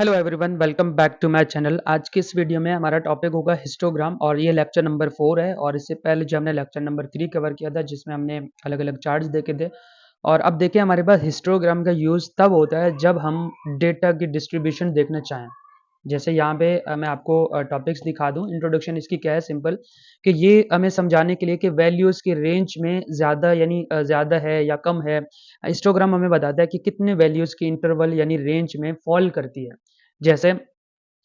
Hello everyone, welcome back to my channel. आज की इस वीडियो में हमारा टॉपिक होगा हिस्टोग्राम और ये लेक्चर नंबर 4 है। और इससे पहले जो हमने लेक्चर नंबर 3 कवर किया था जिसमें हमने अलग अलग चार्ट्स देखे थे। और अब देखिए हमारे पास हिस्टोग्राम का यूज़ तब होता है जब हम डेटा की डिस्ट्रीब्यूशन देखना चाहें। जैसे यहाँ पे मैं आपको टॉपिक्स दिखा दूँ। इंट्रोडक्शन इसकी क्या है, सिंपल कि ये हमें समझाने के लिए कि वैल्यूज़ की रेंज में ज़्यादा यानी ज़्यादा है या कम है। हिस्टोग्राम हमें बताता है कि कितने वैल्यूज़ की इंटरवल यानी रेंज में फॉल करती है। जैसे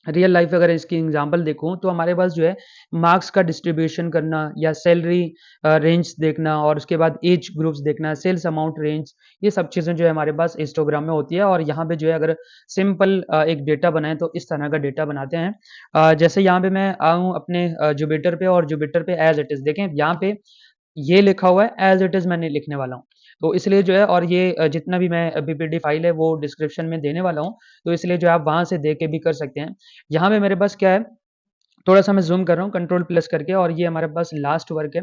रियल लाइफ अगर इसकी एग्जांपल देखूँ तो हमारे पास जो है मार्क्स का डिस्ट्रीब्यूशन करना या सैलरी रेंज देखना और उसके बाद एज ग्रुप्स देखना, सेल्स अमाउंट रेंज, ये सब चीज़ें जो है हमारे पास हिस्टोग्राम में होती है। और यहाँ पे जो है अगर सिंपल एक डेटा बनाएँ तो इस तरह का डेटा बनाते हैं। जैसे यहाँ पे मैं आऊँ अपने जुपिटर पे और जुपिटर पे एज़ इट इज़ देखें यहाँ पे ये लिखा हुआ है एज़ इट इज़ मैं नहीं लिखने वाला हूँ। तो इसलिए जो है और ये जितना भी मैं पीपीटी फाइल है वो डिस्क्रिप्शन में देने वाला हूँ, तो इसलिए जो है आप वहाँ से देख के भी कर सकते हैं। यहाँ पे मेरे पास क्या है, थोड़ा-सा मैं ज़ूम कर रहा हूँ कंट्रोल प्लस करके और ये हमारे पास लास्ट वर्क है।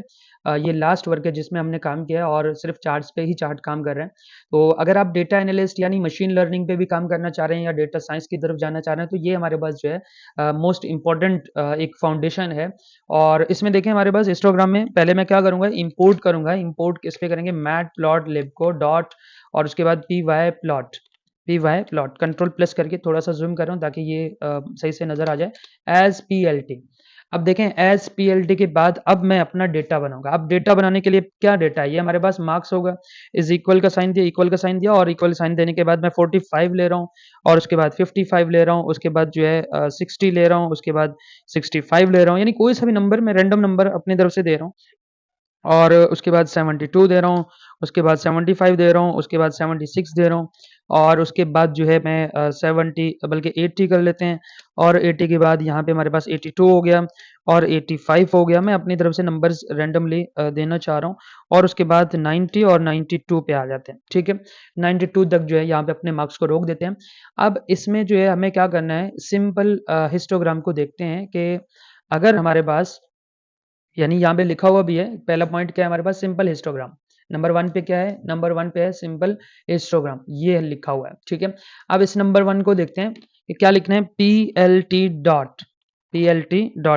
ये लास्ट वर्क है जिसमें हमने काम किया है और सिर्फ़ चार्ट्स पे ही चार्ट काम कर रहे हैं। तो अगर आप डेटा एनालिस्ट यानी मशीन लर्निंग पे भी काम करना चाह रहे हैं या डेटा साइंस की तरफ जाना चाह रहे हैं, तो ये हमारे पास जो है मोस्ट इम्पोर्टेंट एक फाउंडेशन है। और इसमें देखिए हमारे पास हिस्टोग्राम में पहले मैं क्या करूँगा, इम्पोर्ट करूँगा। इम्पोर्ट किस पे करेंगे, मैटप्लॉटलिब डॉट और उसके बाद P Y plot control plus करके थोड़ा-सा ज़ूम कर रहा हूँ ताकि ये सही से नज़र आ जाए। As PLT. अब देखें एज़ पीएलटी के बाद अब मैं अपना डेटा बनाऊँगा। अब डेटा बनाने के लिए क्या डेटा है, ये हमारे पास मार्क्स होगा, इज़ इक्वल का साइन दिया, इक्वल का साइन दिया और इक्वल साइन देने के बाद मैं 45 ले रहा हूँ और उसके बाद 55 ले रहा हूँ, उसके बाद जो है 60 ले रहा हूँ, उसके बाद 65 ले रहा हूँ, यानी कोई सा भी नंबर मैं रैंडम नंबर अपनी तरफ से दे रहा हूँ। और उसके बाद 72 दे रहा हूँ, उसके बाद 75 दे रहा हूँ, उसके बाद 76 दे रहा हूँ और उसके बाद जो है मैं 70 बल्कि 80 कर लेते हैं और 80 के बाद यहाँ पे हमारे पास 82 हो गया और 85 हो गया। मैं अपनी तरफ से नंबर्स रैंडमली देना चाह रहा हूँ और उसके बाद 90 और 92 पे आ जाते हैं, ठीक है? 92 तक जो है यहाँ पे अपने मार्क्स को रोक देते हैं। अब इसमें जो है हमें क्या करना है, सिंपल हिस्टोग्राम को देखते हैं कि अगर हमारे पास यानी यहाँ पे लिखा हुआ भी है, पहला पॉइंट क्या है हमारे पास, सिंपल हिस्टोग्राम। नंबर 1 पे क्या है? नंबर 1 पे है सिंपल हिस्टोग्राम, ये लिखा हुआ है, ठीक है? अब इस नंबर 1 को देखते हैं कि क्या लिखना है, पीएलटी डॉट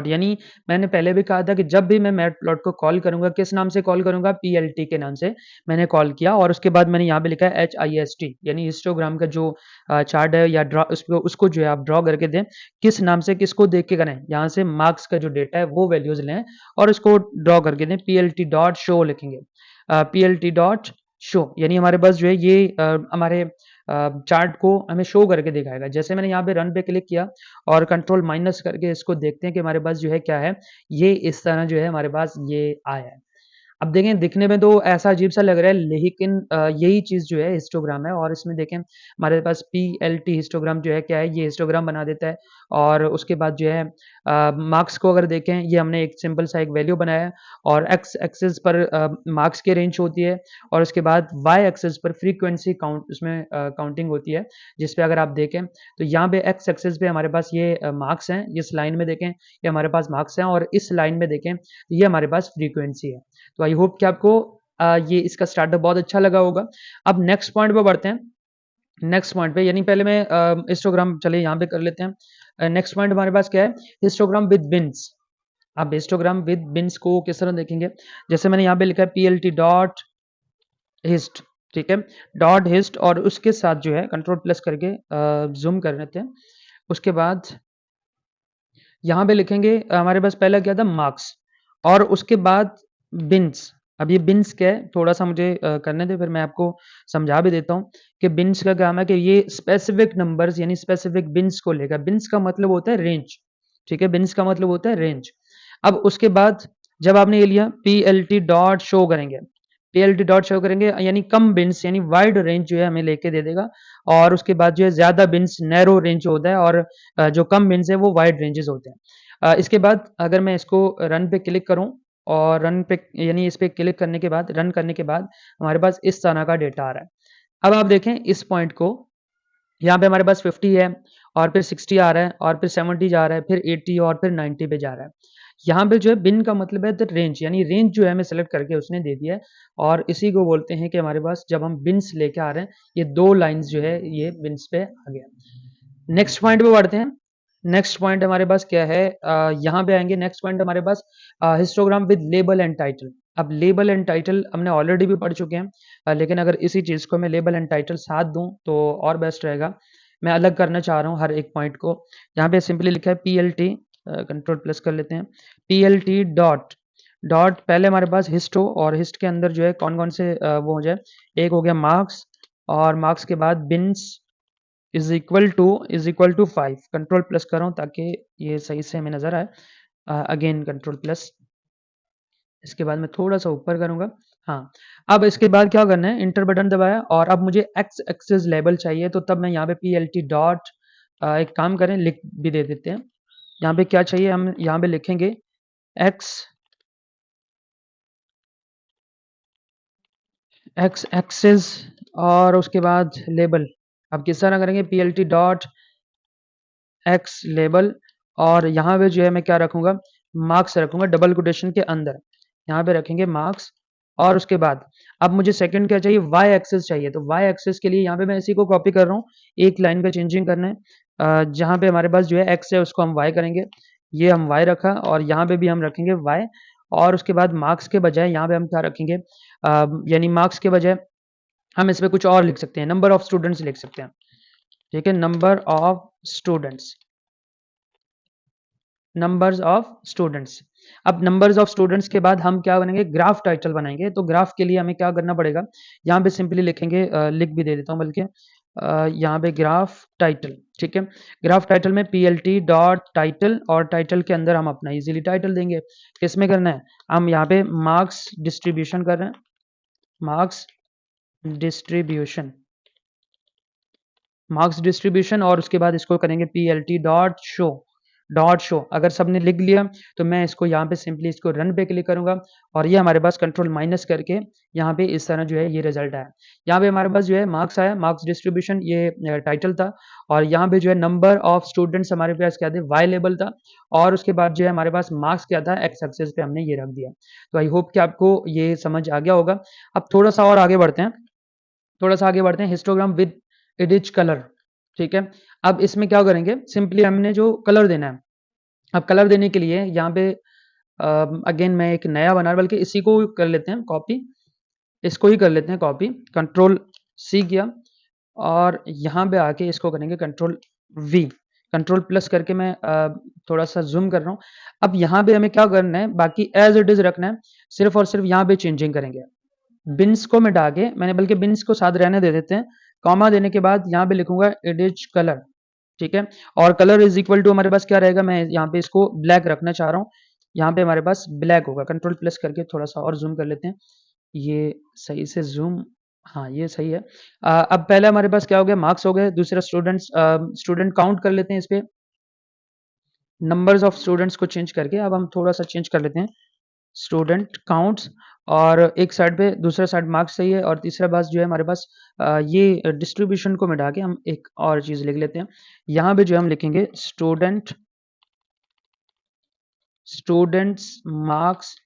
यानी मैंने पहले भी कहा था कि जब भी मैं मैटप्लॉट को कॉल करूँगा, किस नाम से कॉल करूँगा? पीएलटी के नाम से मैंने कॉल किया और उसके बाद मैंने यहाँ पे लिखा है HIST यानी हिस्टोग्राम का जो चार्ट है या ड्रा उसको जो है आप ड्रा करके दें। किस नाम से, किसको देख के करें? यहाँ से मार्क्स का जो डेटा है वो वैल्यूज़ लें और इसको ड्रॉ करके दें, पीएलटी डॉट शो लिखेंगे। पीएलटी डॉट शो यानी हमारे पास जो है ये हमारे चार्ट को हमें शो करके दिखाएगा। जैसे मैंने यहाँ पे रन पे क्लिक किया और कंट्रोल माइनस करके इसको देखते हैं कि हमारे पास जो है क्या है, ये इस तरह जो है हमारे पास ये आया है। अब देखें दिखने में तो ऐसा अजीब-सा लग रहा है लेकिन यही चीज़ जो है हिस्टोग्राम है और इसमें देखें हमारे पास पीएलटी हिस्टोग्राम जो है क्या है, ये हिस्टोग्राम बना देता है। और उसके बाद जो है मार्क्स को अगर देखें, ये हमने एक सिंपल सा एक वैल्यू बनाया है और एक्स एक्सिस पर मार्क्स की रेंज होती है और उसके बाद वाई एक्सिस पर फ्रीक्वेंसी काउंट उसमें काउंटिंग होती है, जिस पे अगर आप देखें तो यहाँ पे एक्स एक्सिस पे हमारे पास ये मार्क्स हैं, इस लाइन में देखें ये हमारे पास मार्क्स हैं और इस लाइन में देखें ये हमारे पास फ्रीक्वेंसी है। तो आई होप कि आपको ये इसका स्टार्टअप बहुत अच्छा लगा होगा। अब नेक्स्ट पॉइंट पे बढ़ते हैं। नेक्स्ट पॉइंट पे यानी पहले मैं हिस्टोग्राम चलिए यहाँ पे कर लेते हैं। नेक्स्ट पॉइंट हमारे पास क्या है? Histogram with beans. अब हिस्टोग्राम विद बिन्स को किस तरह देखेंगे? जैसे मैंने यहाँ पे लिखा है पीएलटी डॉट हिस्ट, ठीक है? डॉट हिस्ट और उसके साथ जो है कंट्रोल प्लस करके ज़ूम कर लेते हैं। उसके बाद यहाँ पे लिखेंगे हमारे पास पहला क्या था, मार्क्स और उसके बाद बिन्स। अब ये बिन्स क्या है, थोड़ा-सा मुझे करने दें फिर मैं आपको समझा भी देता हूँ कि बिन्स का काम है कि ये स्पेसिफिक नंबर्स यानी स्पेसिफिक बिन्स को लेगा। बिन्स का मतलब होता है रेंज, ठीक है? बिन्स का मतलब होता है रेंज। अब उसके बाद जब आपने ये लिया पीएलटी डॉट शो करेंगे, पीएलटी डॉट शो करेंगे यानी कम बिन्स यानी वाइड रेंज जो है हमें लेके दे देगा और उसके बाद जो है ज़्यादा बिन्स नैरो रेंज होता है और जो कम बिन्स है वो वाइड रेंजेस होते हैं। इसके बाद अगर मैं इसको रन पे क्लिक करूँ और रन पे यानी इस पे क्लिक करने के बाद रन करने के बाद हमारे पास इस तरह का डेटा आ रहा है। अब आप देखें इस पॉइंट को, यहाँ पे हमारे पास 50 है और फिर 60 आ रहा है और फिर 70 जा रहा है, फिर 80 और फिर 90 पे जा रहा है। यहाँ पे जो है बिन का मतलब है द रेंज यानी रेंज जो है हमें सेलेक्ट करके उसने दे दिया है और इसी को बोलते हैं कि हमारे पास जब हम बिन्स लेके आ रहे हैं, ये 2 लाइन्स जो है ये बिन्स पे आ गया। नेक्स्ट पॉइंट पे बढ़ते हैं। नेक्स्ट पॉइंट हमारे पास क्या है, यहाँ पे आएंगे। नेक्स्ट पॉइंट हमारे पास histogram with label and title. अब लेबल एंड टाइटल हमने ऑलरेडी भी पढ़ चुके हैं, लेकिन अगर इसी चीज़ को मैं लेबल एंड टाइटल साथ दूं तो और बेस्ट रहेगा। मैं अलग करना चाह रहा हूँ हर एक पॉइंट को। यहाँ पे सिंपली लिखा है PLT, कंट्रोल प्लस कर लेते हैं, PLT डॉट डॉट पहले हमारे पास हिस्टो, और हिस्ट के अंदर जो है कौन कौन से वो हो जाए। एक हो गया मार्क्स, और मार्क्स के बाद bins is equal to 5। Control plus कर रहा हूँ ताकि ये सही से हमें नजर आए। अगेन कंट्रोल प्लस, इसके बाद मैं थोड़ा सा ऊपर करूंगा। हाँ, अब इसके बाद क्या करना है, इंटर बटन दबाया, और अब मुझे एक्स एक्सिस लेबल चाहिए, तो तब मैं यहाँ पे PLT डॉट, एक काम करें लिख भी दे देते हैं। यहाँ पे क्या चाहिए, हम यहाँ पे लिखेंगे एक्स एक्स एक्सिस, और उसके बाद लेबल। अब किस तरह करेंगे, PLT डॉट एक्स लेबल, और यहाँ पे जो है मैं क्या रखूंगा, मार्क्स रखूंगा डबल कोटेशन के अंदर। यहाँ पे रखेंगे मार्क्स, और उसके बाद अब मुझे सेकंड क्या चाहिए, वाई एक्सिस चाहिए। तो वाई एक्सिस के लिए यहाँ पे मैं इसी को कॉपी कर रहा हूँ, एक लाइन पे चेंजिंग करना है। जहाँ पे हमारे पास जो है एक्स है उसको हम वाई करेंगे, ये हम वाई रखा, और यहाँ पे भी हम रखेंगे वाई। और उसके बाद मार्क्स के बजाय यहाँ पे हम क्या रखेंगे, यानी मार्क्स के बजाय हम इसमें कुछ और लिख सकते हैं, नंबर ऑफ स्टूडेंट्स लिख सकते हैं। ठीक है, number of students, numbers of students. अब नंबर्स ऑफ स्टूडेंट्स के बाद हम क्या बनेंगे, ग्राफ टाइटल बनाएंगे। तो ग्राफ के लिए हमें क्या करना पड़ेगा, यहाँ पे सिंपली लिखेंगे, लिख भी दे देता हूँ बल्कि, यहाँ पे ग्राफ टाइटल। ठीक है, ग्राफ टाइटल में PLT डॉट टाइटल, और टाइटल के अंदर हम अपना इजीली टाइटल देंगे। किसमें करना है, हम यहाँ पे मार्क्स डिस्ट्रीब्यूशन कर रहे हैं, मार्क्स डिस्ट्रीब्यूशन, मार्क्स डिस्ट्रीब्यूशन, और उसके बाद इसको करेंगे PLT dot show, dot show. अगर सबने लिख लिया तो मैं इसको यहाँ पे सिंपली इसको रन पे क्लिक करूंगा, और ये हमारे पास कंट्रोल माइनस करके यहाँ पे इस तरह जो है ये रिजल्ट आया। यहाँ पे हमारे पास जो है मार्क्स आया, मार्क्स डिस्ट्रीब्यूशन, ये टाइटल था, और यहाँ पे जो है नंबर ऑफ स्टूडेंट्स हमारे पास क्या थे, वाई लेवल था, और उसके बाद जो है हमारे पास मार्क्स क्या था, एक्स एक्सिस पे हमने ये रख दिया। तो आई होप कि आपको ये समझ आ गया होगा। अब थोड़ा सा और आगे बढ़ते हैं, थोड़ा सा आगे बढ़ते हैं, हिस्टोग्राम विद एडिच कलर। ठीक है, अब इसमें क्या करेंगे, सिंपली हमने जो कलर देना है, अब कलर देने के लिए यहाँ पे अगेन मैं एक नया बना, बल्कि इसी को कर लेते हैं कॉपी, इसको ही कर लेते हैं कॉपी, कंट्रोल C किया, और यहाँ पे आके इसको करेंगे कंट्रोल V, कंट्रोल प्लस करके मैं थोड़ा सा जूम कर रहा हूँ। अब यहाँ पे हमें क्या करना है, बाकी एज इट इज रखना है, सिर्फ और सिर्फ यहाँ पे चेंजिंग करेंगे। बिन्स को मिटा के मैंने, बल्कि बिन्स को साथ रहने दे देते हैं, कॉमा देने के बाद यहाँ पे लिखूंगा एडिज कलर। ठीक है, और कलर इज इक्वल टू हमारे पास क्या रहेगा, मैं यहाँ पे इसको ब्लैक रखना चाह रहा हूँ, यहाँ पे हमारे पास ब्लैक होगा। कंट्रोल प्लस करके थोड़ा सा और जूम कर लेते हैं, ये सही से जूम, हाँ ये सही है। अब पहले हमारे पास क्या हो गया, मार्क्स हो गए, दूसरा स्टूडेंट्स, स्टूडेंट काउंट कर लेते हैं इस पे, नंबर्स ऑफ स्टूडेंट्स को चेंज करके अब हम थोड़ा सा चेंज कर लेते हैं, स्टूडेंट काउंट्स, और एक साइड पे दूसरा साइड मार्क्स सही है, और तीसरा बात जो है हमारे पास ये डिस्ट्रीब्यूशन को मिटा के हम एक और चीज लिख लेते हैं। यहाँ पे जो हम लिखेंगे स्टूडेंट्स मार्क्स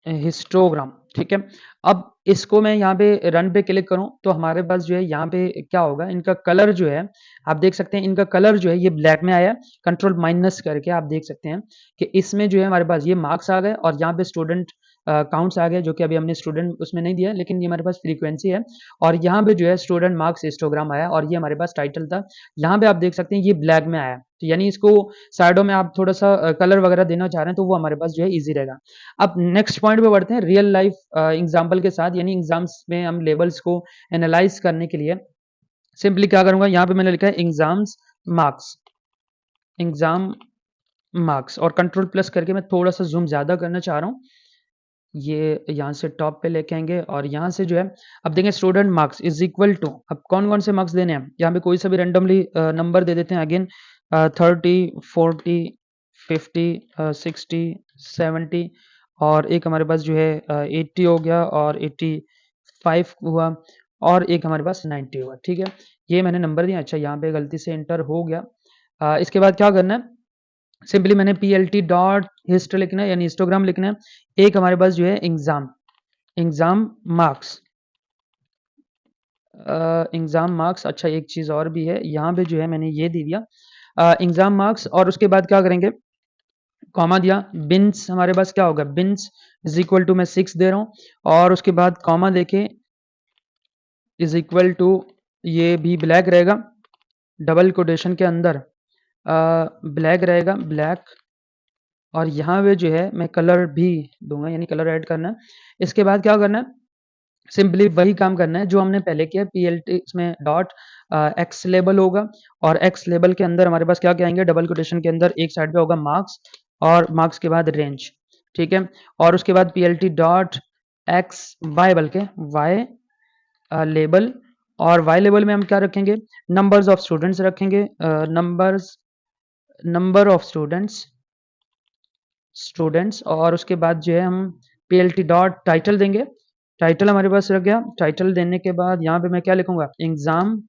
हिस्टोग्राम। ठीक है, अब इसको मैं यहाँ पे रन पे क्लिक करूं तो हमारे पास जो है यहाँ पे क्या होगा, इनका कलर जो है आप देख सकते हैं, इनका कलर जो है ये ब्लैक में आया। कंट्रोल माइनस करके आप देख सकते हैं कि इसमें जो है हमारे पास ये मार्क्स आ गए, और यहाँ पे स्टूडेंट काउंट्स आ गए, जो कि अभी हमने स्टूडेंट उसमें नहीं दिया, लेकिन ये हमारे पास फ्रीक्वेंसी है। और यहाँ पे जो है स्टूडेंट मार्क्स हिस्टोग्राम आया, और ये हमारे पास टाइटल था। यहाँ पे आप देख सकते हैं ये ब्लैक में आया, तो यानी इसको साइडों में आप थोड़ा सा कलर वगैरह देना चाह रहे हैं तो वो हमारे पास जो है ईजी रहेगा। अब नेक्स्ट पॉइंट पे बढ़ते हैं, रियल लाइफ एग्जांपल के साथ, यानी एग्जाम्स में हम लेवल्स को एनालाइज करने के लिए सिंपली क्या करूंगा, यहाँ पे मैंने लिखा है एग्जाम्स मार्क्स, एग्जाम मार्क्स, और कंट्रोल प्लस करके मैं थोड़ा सा जूम ज्यादा करना चाह रहा हूँ, ये यहाँ से टॉप पे लेके आएंगे, और यहाँ से जो है अब देंगे student marks is equal to, अब कौन कौन से मार्क्स देने हैं, यहाँ पे कोई सा भी रेंडमली नंबर दे देते हैं। अगेन 30, 40, 50, 60, 70, और एक हमारे पास जो है 80 हो गया, और 85 हुआ, और एक हमारे पास 90 हुआ। ठीक है, ये मैंने नंबर दिया, अच्छा यहाँ पे गलती से इंटर हो गया। इसके बाद क्या करना है, सिंपली मैंने PLT डॉट हिस्ट लिखना है, यानी हिस्टोग्राम लिखना है। एक हमारे पास जो है exam, exam marks, exam marks, अच्छा एक चीज़ और भी है, यहाँ पे जो है मैंने ये दे दिया एग्ज़ाम मार्क्स और उसके बाद क्या करेंगे, कॉमा दिया, बिन्स हमारे पास क्या होगा, बिन्स इज़ इक्वल टू मैं 6 दे रहा हूँ और उसके बाद कॉमा देके इज़ इक्वल टू ये भी ब्लैक रहेगा, डबल कोटेशन के अंदर ब्लैक रहेगा, ब्लैक और यहाँ पे जो है मैं कलर भी दूँगा यानी कलर ऐड करना है। इसके बाद क्या करना है, सिंपली वही काम करना है जो हमने पहले किया पीएलटी इसमें डॉट एक्स लेबल होगा और एक्स लेबल के अंदर हमारे पास क्या-क्या आएँगे, डबल कोटेशन के अंदर एक साइड पे होगा मार्क्स और मार्क्स के बाद रेंज, ठीक है? और उसके बाद पीएलटी डॉट एक्स वाई बल्कि वाई लेबल और वाई लेबल में हम क्या रखेंगे, नंबर्स ऑफ स्टूडेंट्स रखेंगे, नंबर ऑफ स्टूडेंट्स और उसके बाद जो है हम पीएलटी डॉट टाइटल देंगे। टाइटल हमारे पास रख गया, टाइटल देने के बाद यहाँ पे मैं क्या लिखूँगा, एग्ज़ाम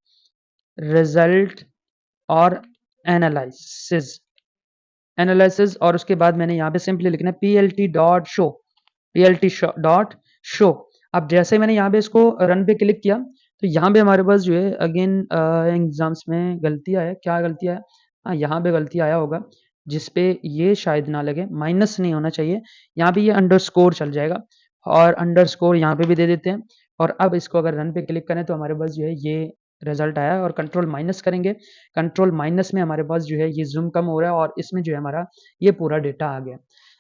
रिज़ल्ट और एनालिसिस एनालिसिस और उसके बाद मैंने यहाँ पे सिंपली लिखना है PLT dot show, PLT dot show. अब जैसे मैंने यहाँ पे इसको रन पे क्लिक किया, तो यहाँ पे हमारे पास जो है अगेन एग्ज़ाम्स में गलती आया, क्या गलती आया? हाँ, यहाँ पे गलती आया होगा, जिस पे ये शायद ना लगे, माइनस नहीं होना चाहिए, यहाँ पे ये अंडरस्कोर चल जाएगा और अंडरस्कोर यहाँ पे भी दे देते हैं और अब इसको अगर रन पे क्लिक करें तो हमारे पास जो है ये रिज़ल्ट आया और कंट्रोल माइनस करेंगे, कंट्रोल माइनस में हमारे पास जो है ये ज़ूम कम हो रहा है और इसमें जो है हमारा ये पूरा डेटा आ गया।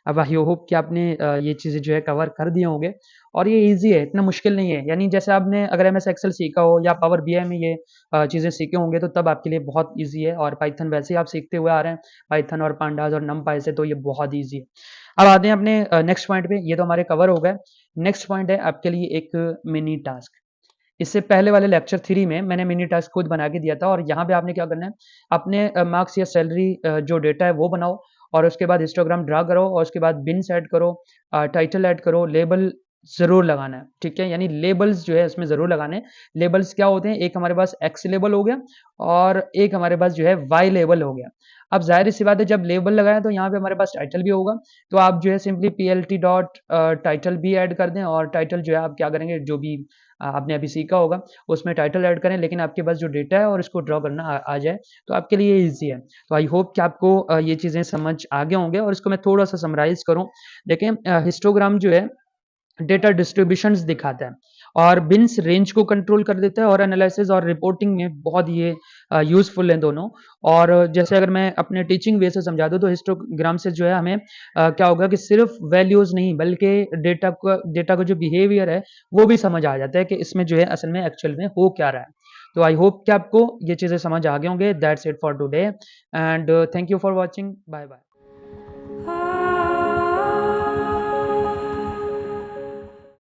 अब आई होप कि आपने ये चीज़ें जो है कवर कर दिए होंगे और ये ईज़ी है, इतना मुश्किल नहीं है। यानी जैसे आपने अगर एमएस एक्सेल सीखा हो या पावर बीआई में ये चीज़ें सीखे होंगे तो तब आपके लिए बहुत ईज़ी है और पाइथन वैसे ही आप सीखते हुए आ रहे हैं, पाइथन और पांडास और नमपाई से तो ये बहुत ईज़ी है। अब आते हैं अपने नेक्स्ट पॉइंट पे, ये तो हमारे कवर हो गए। नेक्स्ट पॉइंट है आपके लिए एक मिनी टास्क। इससे पहले वाले लेक्चर 3 में मैंने मिनी टास्क खुद बना के दिया था और यहाँ पे आपने क्या करना है, अपने मार्क्स या सैलरी जो डेटा है वो बनाओ और उसके बाद हिस्टोग्राम ड्रा करो और उसके बाद बिन्स ऐड करो, टाइटल ऐड करो, लेबल ज़रूर लगाना है, ठीक है? यानी लेबल्स जो है इसमें ज़रूर लगाने हैं। लेबल्स क्या होते हैं, एक हमारे पास एक्स लेबल हो गया और एक हमारे पास जो है वाई लेबल हो गया। अब ज़ाहिर-सी बात है जब लेबल लगाया तो यहाँ पे हमारे पास टाइटल भी होगा, तो आप जो है सिंपली पीएलटी डॉट टाइटल भी ऐड कर दें और टाइटल जो है आप क्या करेंगे, जो भी आपने अभी सीखा होगा उसमें टाइटल ऐड करें लेकिन आपके पास जो डेटा है और इसको ड्रॉ करना आ जाए तो आपके लिए ईज़ी है। तो आई होप कि आपको ये चीज़ें समझ आ गए होंगे और इसको मैं थोड़ा-सा समराइज़ करूँ। देखें हिस्टोग्राम जो है डेटा डिस्ट्रीब्यूशंस दिखाता है और बिन्स रेंज को कंट्रोल कर देता है और एनालिसिस और रिपोर्टिंग में बहुत ये यूज़फुल हैं दोनों। और जैसे अगर मैं अपने टीचिंग वे से समझा दूँ तो हिस्टोग्राम से जो है हमें क्या होगा कि सिर्फ वैल्यूज़ नहीं बल्कि डेटा का जो बिहेवियर है वो भी समझ आ जाता है कि इसमें जो है असल में एक्चुअल में हो क्या रहा है। तो आई होप कि आपको ये चीज़ें समझ आ गए होंगे। That's it for today and thank you for watching. Bye bye.